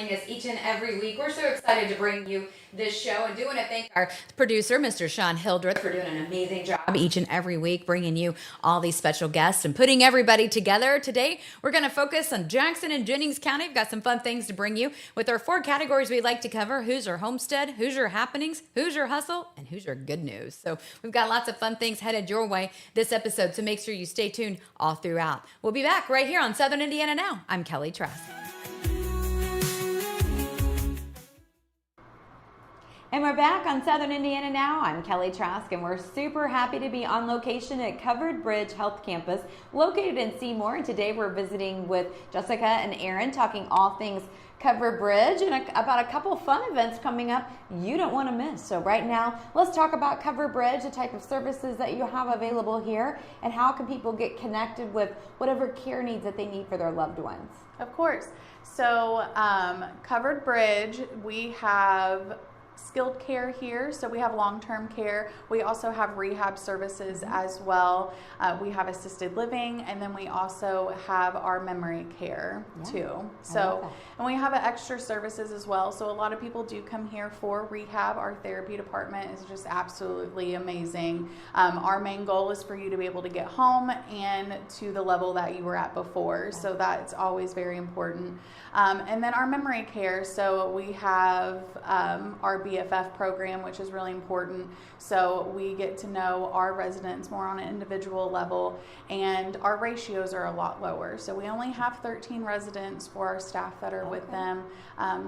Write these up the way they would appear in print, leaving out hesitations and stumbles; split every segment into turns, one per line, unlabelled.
joining us each and every week. We're so excited to bring you this show, and do want to thank our producer, Mr. Sean Hildreth, for doing an amazing job each and every week, bringing you all these special guests and putting everybody together. Today, we're going to focus on Jackson and Jennings County. We've got some fun things to bring you with our 4 categories we'd like to cover: Hoosier Homestead, Hoosier Happenings, Hoosier Hustle, and Hoosier Good News. So we've got lots of fun things headed your way this episode, so make sure you stay tuned all throughout. We'll be back right here on Southern Indiana Now. I'm Calli Trask. And we're back on Southern Indiana Now. I'm Calli Trask, and we're super happy to be on location at Covered Bridge Health Campus, located in Seymour. And today we're visiting with Jessica and Aaron, talking all things Covered Bridge and about a couple fun events coming up you don't want to miss. So right now, let's talk about Covered Bridge, the type of services that you have available here, and how can people get connected with whatever care needs that they need for their loved ones.
Of course. So Covered Bridge, we have skilled care here, so we have long-term care. We also have rehab services as well. We have assisted living, and then we also have our memory care too. So, and we have extra services as well. So a lot of people do come here for rehab. Our therapy department is just absolutely amazing. Our main goal is for you to be able to get home and to the level that you were at before. So that's always very important. And then our memory care. So we have our BFF program, which is really important. So we get to know our residents more on an individual level, and our ratios are a lot lower. So we only have 13 residents for our staff that are with them.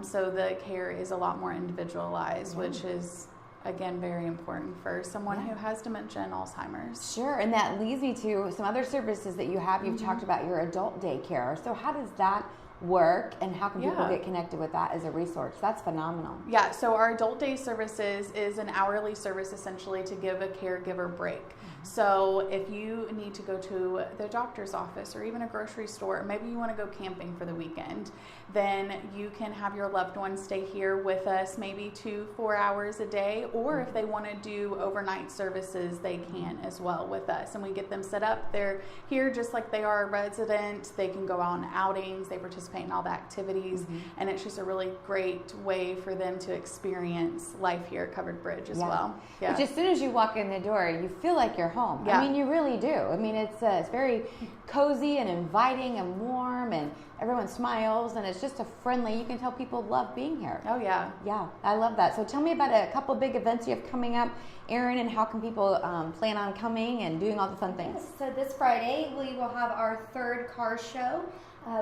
So the care is a lot more individualized, which is, again, very important for someone who has dementia and Alzheimer's.
Sure, and that leads me to some other services that you have. You've talked about your adult daycare. So how does that work, and how can people get connected with that as a resource? That's phenomenal.
Yeah, so our adult day services is an hourly service essentially to give a caregiver break. So if you need to go to the doctor's office or even a grocery store, or maybe you want to go camping for the weekend, then you can have your loved one stay here with us maybe 2-4 hours a day, or if they want to do overnight services, they can as well with us. And we get them set up. They're here just like they are a resident. They can go on outings. They participate in all the activities. And it's just a really great way for them to experience life here at Covered Bridge as well. Yeah.
Which, as soon as you walk in the door, you feel like you're home.
Yeah.
I mean, you really do. I mean, it's very cozy and inviting and warm, and everyone smiles, and it's just a friendly, you can tell people love being here.
Oh, yeah.
Yeah, I love that. So tell me about a couple big events you have coming up, Aaron, and how can people plan on coming and doing all the fun things?
Yes, so this Friday, we will have our 3rd car show.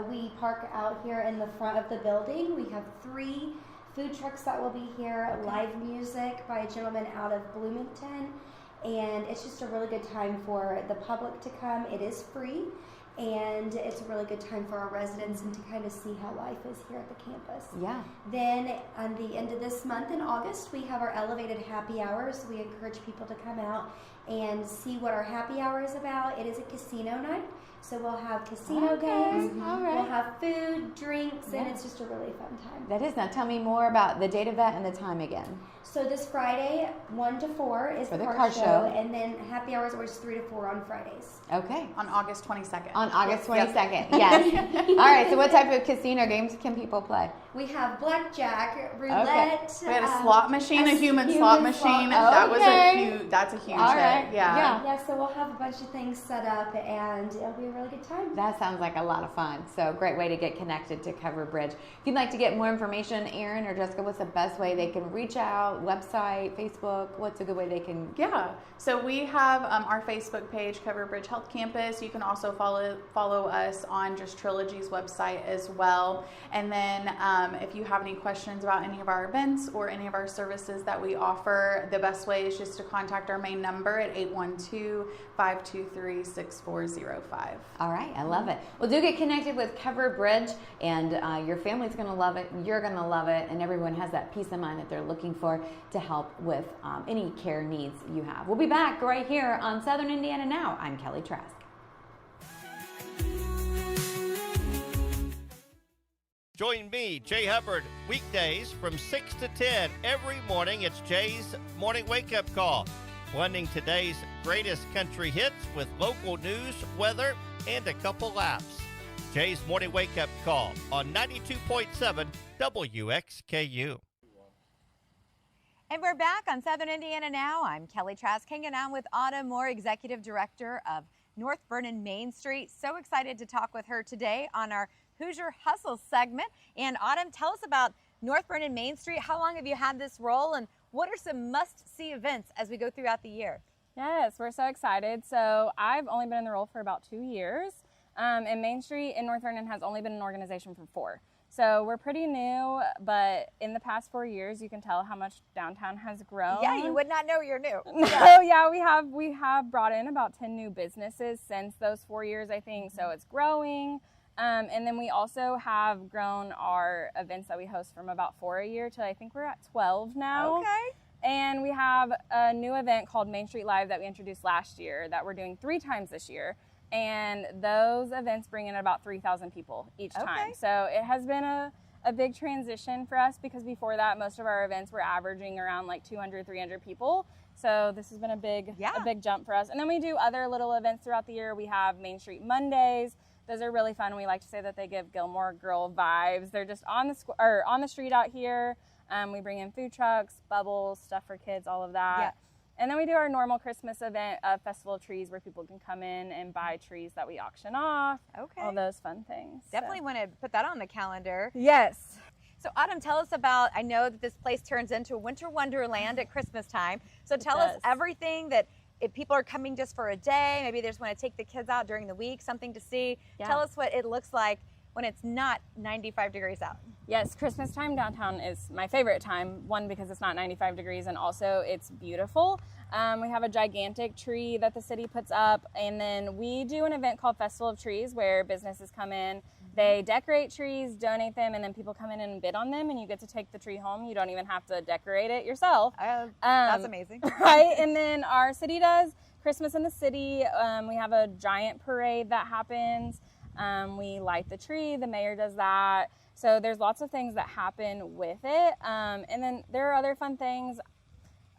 We park out here in the front of the building. We have 3 food trucks that will be here, live music by a gentleman out of Bloomington, and it's just a really good time for the public to come. It is free, and it's a really good time for our residents and to kind of see how life is here at the campus.
Yeah.
Then on the end of this month in August, we have our elevated happy hours. We encourage people to come out and see what our happy hour is about. It is a casino night. So we'll have casino games, we'll have food, drinks, and it's just a really fun time.
That is. Now tell me more about the date of that and the time again.
So this Friday, 1 to 4 is
For
the
the
car
car
show, and then happy hours are 3 to 4 on Fridays.
Okay.
On August 22nd.
On August 22nd, yes. All right, so what type of casino games can people play?
We have blackjack, roulette.
We had a slot machine, a human slot machine. That was that's a huge hit.
Yeah, so we'll have a bunch of things set up, and it'll be a really good time.
That sounds like a lot of fun. So great way to get connected to Covered Bridge. If you'd like to get more information, Aaron or Jessica, what's the best way they can reach out? Website, Facebook, what's a good way they can?
Yeah, so we have our Facebook page, Covered Bridge Health Campus. You can also follow us on just Trilogy's website as well. And then if you have any questions about any of our events or any of our services that we offer, the best way is just to contact our main number at 812-523-6405.
All right, I love it. Well, do get connected with Covered Bridge, and your family's going to love it, you're going to love it, and everyone has that peace of mind that they're looking for to help with any care needs you have. We'll be back right here on Southern Indiana Now. I'm Calli Trask.
Join me, Jay Hubbard, weekdays from 6 to 10 every morning. It's Jay's Morning Wake Up Call, blending today's greatest country hits with local news, weather, and a couple laughs. Jay's Morning Wake Up Call on 92.7 WXKU.
And we're back on Southern Indiana Now. I'm Kelly Trask, hanging out with Autumn Moore, Executive Director of North Vernon Mainstreet. So excited to talk with her today on our Hoosier Hustle segment. And Autumn, tell us about North Vernon Mainstreet. How long have you had this role, and what are some must-see events as we go throughout the year?
Yes, we're so excited. So I've only been in the role for about 2 years. And Mainstreet in North Vernon has only been an organization for 4. So we're pretty new, but in the past 4 years, you can tell how much downtown has grown.
Yeah, you would not know you're new.
Oh yeah, we have brought in about 10 new businesses since those 4 years, I think. So it's growing. And then we also have grown our events that we host from about 4 a year to I think we're at 12 now.
Okay.
And we have a new event called Mainstreet Live that we introduced last year that we're doing 3 times this year. And those events bring in about 3,000 people each time. So it has been a big transition for us, because before that, most of our events were averaging around like 200, 300 people. So this has been a big jump for us. And then we do other little events throughout the year. We have Mainstreet Mondays. Those are really fun. We like to say that they give Gilmore Girl vibes. They're just on the street out here. We bring in food trucks, bubbles, stuff for kids, all of that. Yeah. And then we do our normal Christmas event, Festival of Trees, where people can come in and buy trees that we auction off. Okay. All those fun things.
Definitely want to put that on the calendar.
Yes.
So Autumn, tell us about, I know that this place turns into a winter wonderland at Christmas time. So tell us everything that, if people are coming just for a day, maybe they just want to take the kids out during the week, something to see. Yeah. Tell us what it looks like when it's not 95 degrees out.
Yes, Christmas time downtown is my favorite time. One, because it's not 95 degrees, and also it's beautiful. We have a gigantic tree that the city puts up, and then we do an event called Festival of Trees where businesses come in, they decorate trees, donate them, and then people come in and bid on them, and you get to take the tree home. You don't even have to decorate it yourself.
That's amazing.
Right, and then our city does Christmas in the city. We have a giant parade that happens. We light the tree, the mayor does that. So there's lots of things that happen with it. And then there are other fun things.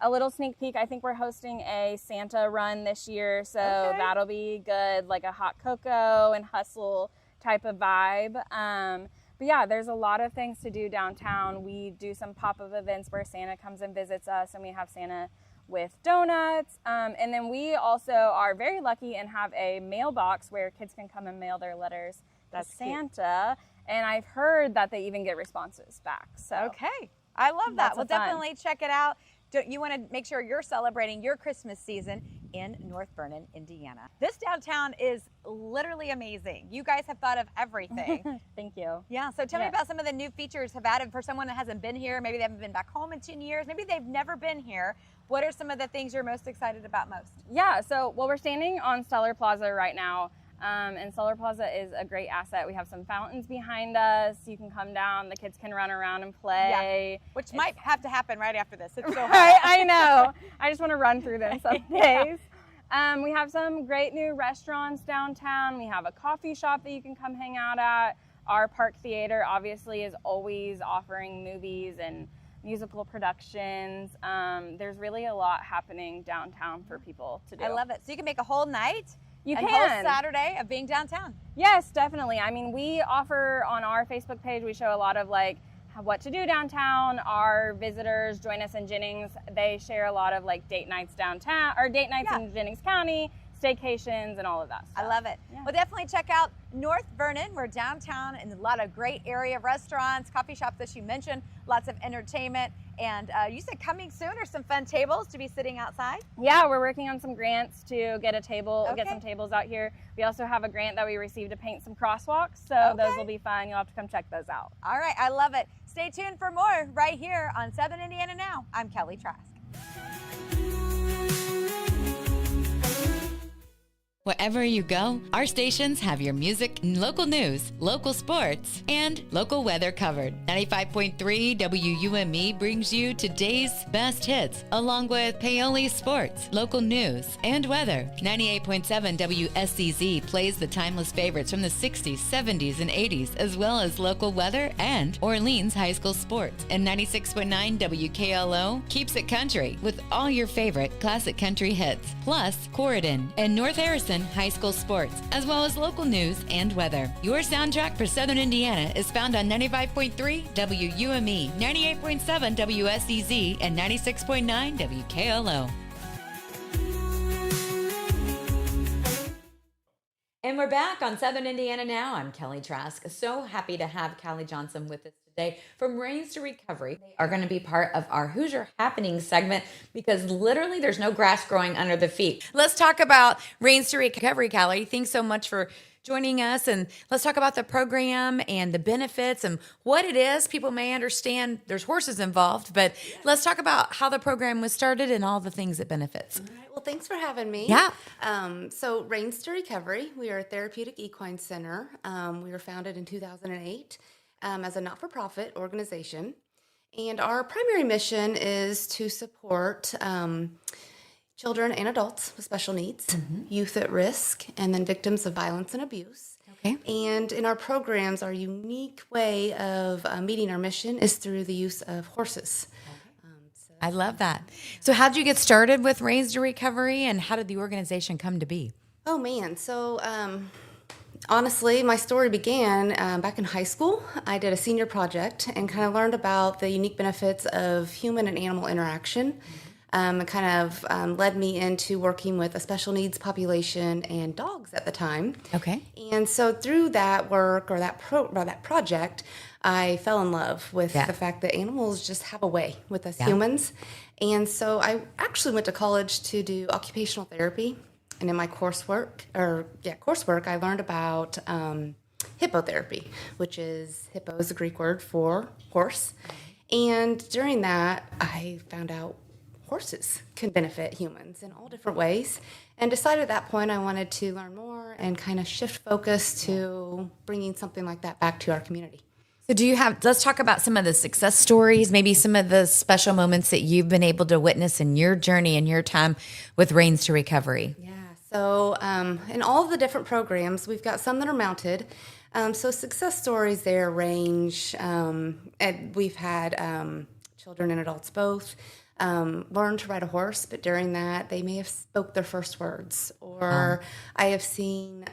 A little sneak peek, I think we're hosting a Santa run this year. So that'll be good, like a hot cocoa and hustle type of vibe. But yeah, there's a lot of things to do downtown. We do some pop-up events where Santa comes and visits us, and we have Santa with donuts. And then we also are very lucky and have a mailbox where kids can come and mail their letters to Santa. And I've heard that they even get responses back. So
okay, I love that. We'll definitely check it out. You want to make sure you're celebrating your Christmas season in North Vernon, Indiana. This downtown is literally amazing. You guys have thought of everything.
Thank you.
Yeah, so tell me about some of the new features have added for someone that hasn't been here. Maybe they haven't been back home in 10 years. Maybe they've never been here. What are some of the things you're most excited about most?
Yeah, so we're standing on Stellar Plaza right now. And Stellar Plaza is a great asset. We have some fountains behind us. You can come down. The kids can run around and play.
Yeah, which might have to happen right after this. It's so
right, I know. I just want to run through them some days. We have some great new restaurants downtown. We have a coffee shop that you can come hang out at. Our Park Theater obviously is always offering movies and musical productions. There's really a lot happening downtown for people to do.
I love it. So you can make a whole night.
You
can. Whole Saturday of being downtown.
Yes, definitely. I mean, we offer on our Facebook page, we show a lot of like what to do downtown. Our visitors join us in Jennings. They share a lot of like date nights downtown, or date nights in Jennings County, staycations, and all of that stuff.
I love it. Yeah. Well, definitely check out North Vernon. We're downtown, and a lot of great area restaurants, coffee shops, as you mentioned, lots of entertainment. And you said coming soon are some fun tables to be sitting outside?
Yeah, we're working on some grants to get a table, get some tables out here. We also have a grant that we received to paint some crosswalks, so those will be fun. You'll have to come check those out.
All right, I love it. Stay tuned for more right here on Southern Indiana Now. I'm Kelly Trask.
Wherever you go, our stations have your music, local news, local sports, and local weather covered. 95.3 WUME brings you today's best hits, along with Paoli sports, local news, and weather. 98.7 WSCZ plays the timeless favorites from the 60s, 70s, and 80s, as well as local weather and Orleans high school sports. And 96.9 WKLO keeps it country with all your favorite classic country hits, plus Corridon and North Harrison and high school sports, as well as local news and weather. Your soundtrack for Southern Indiana is found on 95.3 WUME, 98.7 WSEZ, and 96.9 WKLO.
And we're back on Southern Indiana Now. I'm Kelly Trask. So happy to have Calli Johnson with us today from Reins to Recovery. They are going to be part of our Hoosier Happening segment because literally there's no grass growing under the feet. Let's talk about Reins to Recovery, Calli. Thanks so much for joining us. And let's talk about the program and the benefits and what it is. People may understand there's horses involved, but let's talk about how the program was started and all the things it benefits.
All right. Well, thanks for having me.
Yeah.
So Reins to Recovery, we are a therapeutic equine center. We were founded in 2008 as a not-for-profit organization. And our primary mission is to support children and adults with special needs, youth at risk, and then victims of violence and abuse.
Okay.
And in our programs, our unique way of meeting our mission is through the use of horses.
I love that. So how did you get started with Reins to Recovery and how did the organization come to be?
Oh, man. So honestly, my story began back in high school. I did a senior project and kind of learned about the unique benefits of human and animal interaction. It kind of led me into working with a special needs population and dogs at the time.
Okay.
And so through that work or that project, I fell in love with the fact that animals just have a way with us humans. And so I actually went to college to do occupational therapy. And in my coursework, I learned about hippotherapy, which is hippo is the Greek word for horse. And during that, I found out horses can benefit humans in all different ways, and decided at that point I wanted to learn more and kind of shift focus to bringing something like that back to our community.
So let's talk about some of the success stories, maybe some of the special moments that you've been able to witness in your journey and your time with Reins to Recovery.
Yeah, so in all of the different programs, we've got some that are mounted. So success stories there range, and we've had children and adults both learn to ride a horse, but during that they may have spoke their first words, or I have seen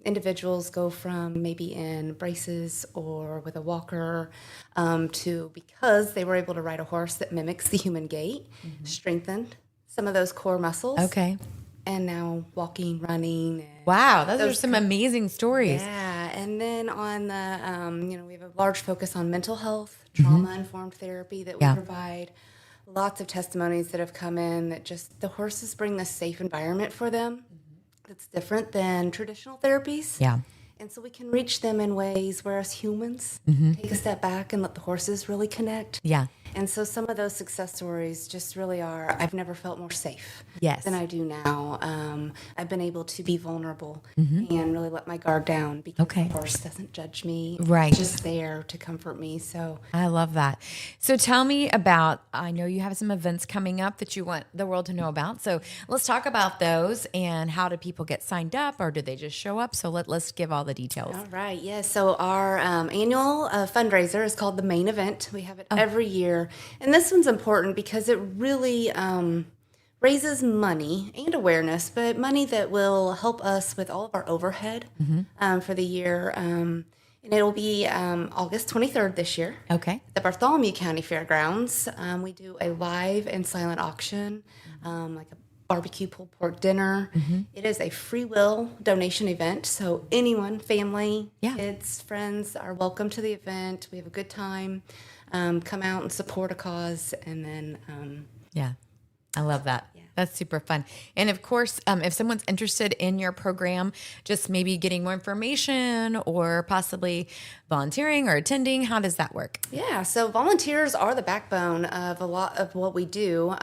individuals go from maybe in braces or with a walker to, because they were able to ride a horse that mimics the human gait, strengthened some of those core muscles.
Okay.
And now walking, running. And
Wow, those are some amazing stories.
yeah, and then on the, we have a large focus on mental health, trauma-informed therapy that we provide. Lots of testimonies that have come in that just the horses bring this safe environment for them that's different than traditional therapies.
Yeah.
And so we can reach them in ways where as humans take a step back and let the horses really connect.
Yeah.
And so some of those success stories just really are, I've never felt more safe
Yes.
than I do now. I've been able to be vulnerable and really let my guard down because the horse doesn't judge me.
Right.
It's just there to comfort me. So
I love that. So tell me about, I know you have some events coming up that you want the world to know about. So let's talk about those and how do people get signed up or do they just show up? So let's give all the details.
all right, yes. So our annual fundraiser is called the Main Event. We have it every year. And this one's important because it really raises money and awareness, but money that will help us with all of our overhead for the year. And it'll be August 23rd this year.
Okay.
At the Bartholomew County Fairgrounds. We do a live and silent auction, like a barbecue pulled pork dinner. It is a free will donation event, so anyone, family, kids, friends are welcome to the event. We have a good time. Come out and support a cause, and then
Yeah. I love that. That's super fun. And of course, if someone's interested in your program, just maybe getting more information or possibly volunteering or attending, how does that work?
Yeah, so volunteers are the backbone of a lot of what we do.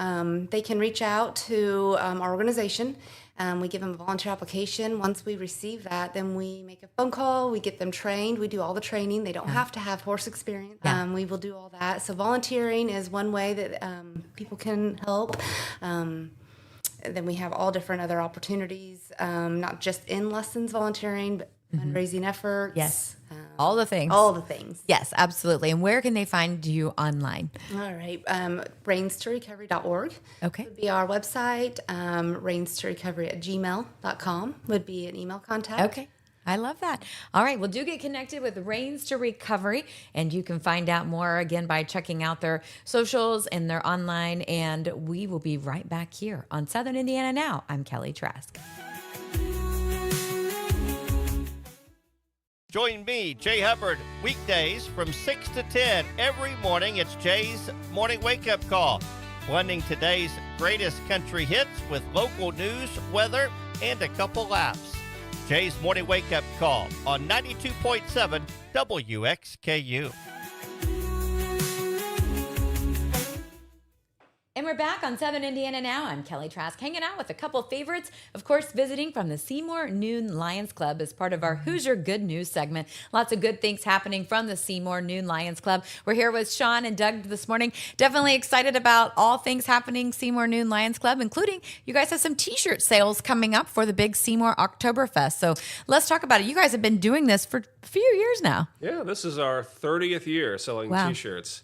They can reach out to our organization. We give them a volunteer application. Once we receive that, then we make a phone call. We get them trained. We do all the training. They don't have to have horse experience. We will do all that. So volunteering is one way that people can help. Then we have all different other opportunities, not just in lessons volunteering, but fundraising efforts.
Yes. All the things.
All the things.
Yes, absolutely. And where can they find you online?
All right. Reins2recovery.org
Okay.
would be our website. Reins2recovery@gmail.com would be an email contact.
Okay. I love that. All right. Well, do get connected with Reins to Recovery, and you can find out more again by checking out their socials and their online. And we will be right back here on Southern Indiana Now. I'm Calli Trask.
Join me, Jay Hubbard, weekdays from 6 to 10 every morning. It's Jay's Morning Wake Up Call, blending today's greatest country hits with local news, weather, and a couple laughs. Jay's Morning Wake Up Call on 92.7 WXKU.
And we're back on Southern Indiana Now. I'm Calli Trask, hanging out with a couple favorites, of course, visiting from the Seymour Noon Lions Club as part of our Hoosier Good News segment. Lots of good things happening from the Seymour Noon Lions Club. We're here with Sean and Doug this morning. Definitely excited about all things happening Seymour Noon Lions Club, including you guys have some T-shirt sales coming up for the big Seymour Oktoberfest. So let's talk about it. You guys have been doing this for a few years now.
Yeah, this is our 30th year selling
Wow.
T-shirts.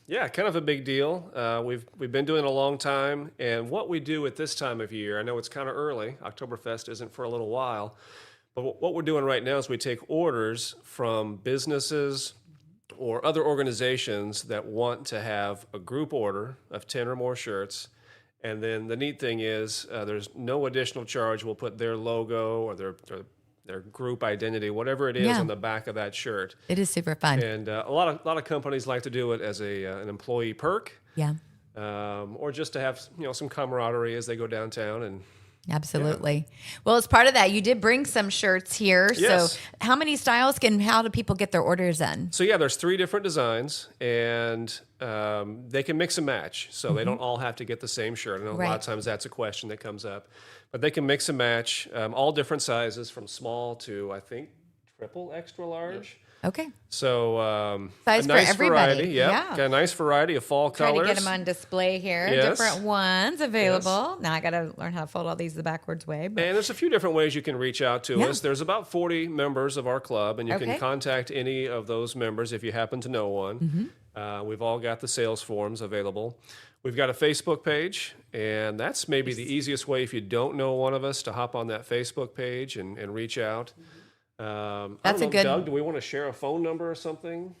Yeah, kind of a big deal. We've been doing it a long time, and what we do at this time of year, I know it's kind of early. Oktoberfest isn't for a little while, but what we're doing right now is we take orders from businesses or other organizations that want to have a group order of 10 or more shirts. And then the neat thing is there's no additional charge. We'll put their logo or their group identity, whatever it is,
Yeah.
on the back of that shirt.
It is super fun.
And a lot of companies like to do it as an employee perk,
Yeah.
or just to have some camaraderie as they go downtown. And
Absolutely. Well, as part of that, you did bring some shirts here.
Yes.
So how many styles how do people get their orders in?
so yeah, there's 3 different designs, and they can mix and match. So they don't all have to get the same shirt. I know a lot
Right.
of times that's a question that comes up, but they can mix and match, all different sizes from small to I think triple extra large.
Okay.
So
Size
a
for
nice
everybody.
variety.
Yeah.
Got a nice variety of fall
Try
colors.
to get them on display here.
Yes.
Different ones available. Now I got to learn how to fold all these the backwards way. But
And there's a few different ways you can reach out to
Yeah.
us. There's about 40 members of our club, and you
Okay.
can contact any of those members if you happen to know one. We've all got the sales forms available. We've got a Facebook page, and that's maybe the easiest way if you don't know one of us to hop on that Facebook page and reach out. I
That's
don't
a
know,
good-
Doug, do we want to share a phone number or something?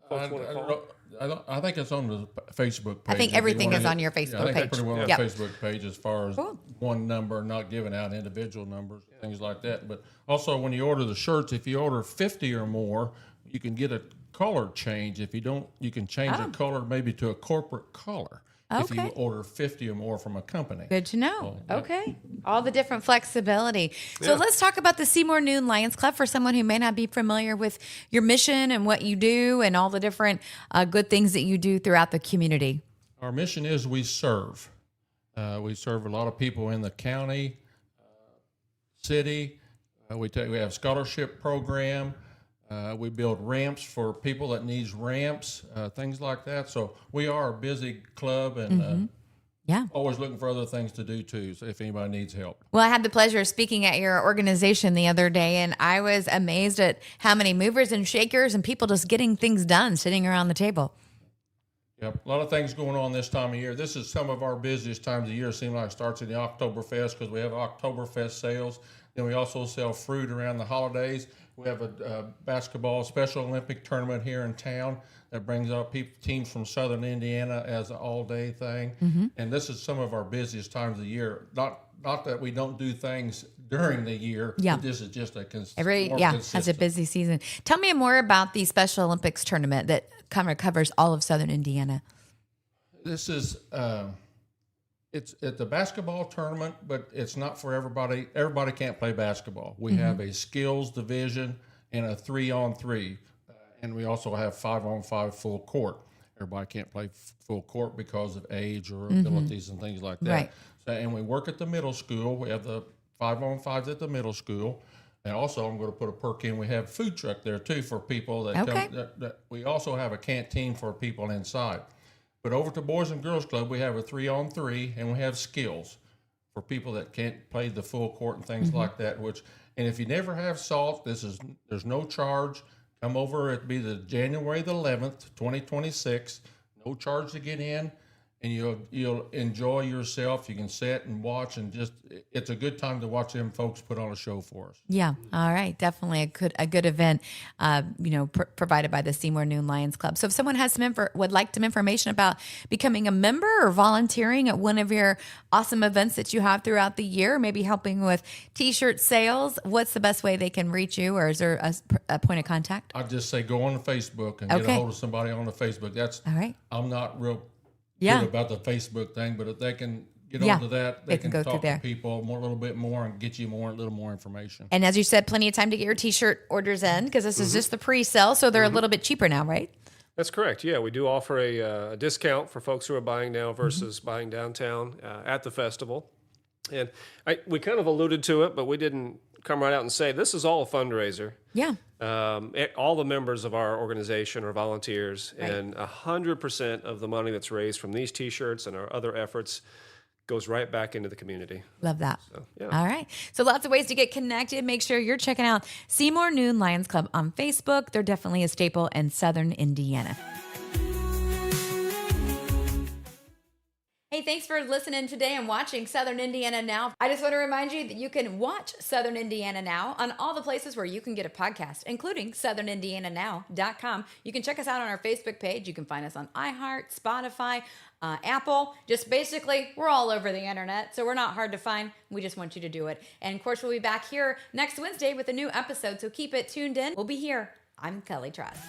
Folks wanna call?
I think it's on the Facebook page.
I think
If you
everything
wanna
is
hit-
on your Facebook
I think
page.
it's pretty well on
Yep.
the Facebook page as far as
Cool.
one number, not giving out individual numbers, things like that. But also, when you order the shirts, if you order 50 or more, you can get a color change. If you don't, you can change the color maybe to a corporate color. If you
Okay.
order 50 or more from a company.
good to know.
Oh, yeah.
Okay. All the different flexibility. So let's talk about the Seymour Noon Lions Club for someone who may not be familiar with your mission and what you do and all the different good things that you do throughout the community.
Our mission is we serve. We serve a lot of people in the county, city. We have scholarship program. We build ramps for people that needs ramps, things like that. So we are a busy club and
Yeah.
always looking for other things to do too. So if anybody needs help.
Well, I had the pleasure of speaking at your organization the other day, and I was amazed at how many movers and shakers and people just getting things done sitting around the table.
Yep, a lot of things going on this time of year. This is some of our busiest times of year. It seems like it starts in the Oktoberfest because we have Oktoberfest sales. Then we also sell fruit around the holidays. We have a basketball Special Olympic tournament here in town that brings out teams from Southern Indiana as an all-day thing. And this is some of our busiest times of the year. Not that we don't do things during the year.
Yeah.
But this is just a
More
more
has a
consistent.
busy season. Tell me more about the Special Olympics tournament that kind of covers all of Southern Indiana.
This is it's a basketball tournament, but it's not for everybody. Everybody can't play basketball. We have a skills division and a 3-on-3, and we also have 5-on-5 full court. Everybody can't play full court because of age or abilities and things like that.
Right.
So, and we work at the middle school. We have the 5-on-5s at the middle school. And also, I'm going to put a perk in. We have food truck there too for people that
Okay.
come. That we also have a canteen for people inside. But over to Boys and Girls Club, we have a 3-on-3, and we have skills for people that can't play the full court and things like that. Which And if you never have salt, there's no charge. Come over. It'll be the January the 11th, 2026. No charge to get in, and you'll enjoy yourself. You can sit and watch, and it's a good time to watch them folks put on a show for us.
Yeah. All right. Definitely a good event, provided by the Seymour Noon Lions Club. So if someone has would like some information about becoming a member or volunteering at one of your awesome events that you have throughout the year, maybe helping with T-shirt sales, what's the best way they can reach you, or is there a point of contact?
I'd just say go on to Facebook and get a hold of somebody on the Facebook. That's
all right.
I'm not real good about the Facebook thing, but if they can get onto that, they can
go
talk
through there.
to people a little bit more and get you a little more information.
And as you said, plenty of time to get your T-shirt orders in, because this is just the pre-sale, so they're a little bit cheaper now, right?
That's correct. Yeah, we do offer a discount for folks who are buying now versus buying downtown at the festival. And we kind of alluded to it, but we didn't come right out and say this is all a fundraiser.
Yeah.
All the members of our organization are volunteers, and 100% of the money that's raised from these T-shirts and our other efforts goes right back into the community.
Love that.
So, yeah.
All right. So lots of ways to get connected. Make sure you're checking out Seymour Noon Lions Club on Facebook. They're definitely a staple in Southern Indiana. Hey, thanks for listening today and watching Southern Indiana Now. I just want to remind you that you can watch Southern Indiana Now on all the places where you can get a podcast, including southernindiananow.com. You can check us out on our Facebook page. You can find us on iHeart, Spotify, Apple. Just basically, we're all over the internet, so we're not hard to find. We just want you to do it. And of course, we'll be back here next Wednesday with a new episode, so keep it tuned in. We'll be here. I'm Calli Trask.